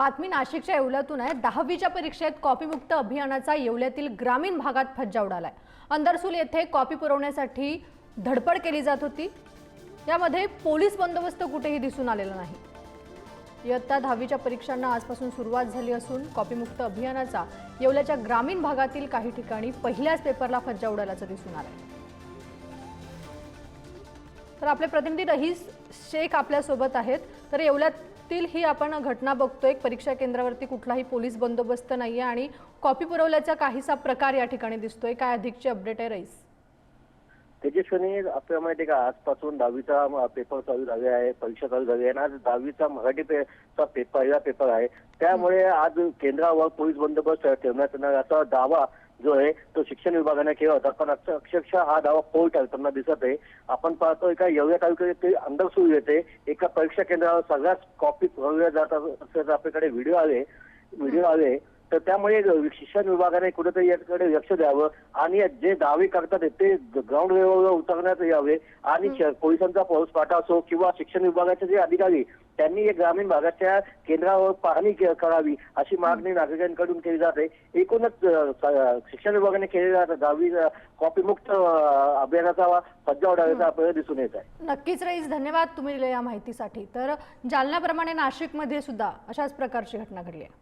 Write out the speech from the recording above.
बातमी नाशिकच्या येवल्यातून आहे। 10वीच्या परीक्षेत कॉपीमुक्त अभियानाचा येवल्यातील ग्रामीण भागात फज्जा उडालाय। अंदरसूल येथे कॉपी पुरवण्यासाठी धडपड केली जात होती। यामध्ये पोलीस बंदोबस्त कुठेही दिसून आलेला नाही। इयत्ता 10वीच्या परीक्षांना आजपासून सुरुवात झाली असून कॉपीमुक्त अभियानाचा येवल्याच्या ग्रामीण भागातील काही ठिकाणी पहिल्याच पेपरला फज्जा उडाल्याचं दिसून आलंय। तर आपले प्रतिनिधी रहीस शेख आपल्या सोबत आहेत। तर येवल्यातील ही आपण घटना बघतोय, परीक्षा केंद्रावरती कुठलाही पोलीस बंदोबस्त नाहीये आणि कॉपी पुरवल्याचा काहीसा प्रकार या ठिकाणी दिसतोय। काय अधिकची अपडेट आहे रहीस? तेजस्विनी, आपल्या माहिती का आजपासून 10वीचा पेपर चालू झाले आहे, परीक्षा चालू झाली आहे आणि आज 10वीचा मराठीचा पहिला पेपर आहे। त्यामुळे आज केंद्रावर पोलीस बंदोबस्त ठेवण्यात येणार असा दावा जो आहे तो शिक्षण विभागाने केला होता, पण अक्षरशः हा दावा फोल ठरताना दिसत आहे। आपण पाहतोय का येवल्या तालुक्यात अंदरसूल येथे एका परीक्षा केंद्रावर सगळ्याच कॉपी पुरवल्या जात असल्याचे आपल्याकडे व्हिडिओ आले। तर त्यामुळे शिक्षण विभागाने कुठेतरी याकडे लक्ष द्यावं आणि जे दावे करतात ते ग्राउंड लेवलवर उतरण्यात यावे आणि पोलिसांचा फौजफाटा असो किंवा शिक्षण विभागाचे जे अधिकारी त्यांनी या ग्रामीण भागाच्या केंद्रावर पाहणी करावी अशी मागणी नागरिकांकडून केली जाते। एकूणच शिक्षण विभागाने केलेला 10वी कॉपीमुक्त अभियानाचा फज्जा उडाल्याचा आपल्याला दिसून येत आहे। नक्कीच रईस, धन्यवाद तुम्ही दिलेल्या या माहितीसाठी। तर जालन्याप्रमाणे नाशिकमध्ये सुद्धा अशाच प्रकारची घटना घडली आहे।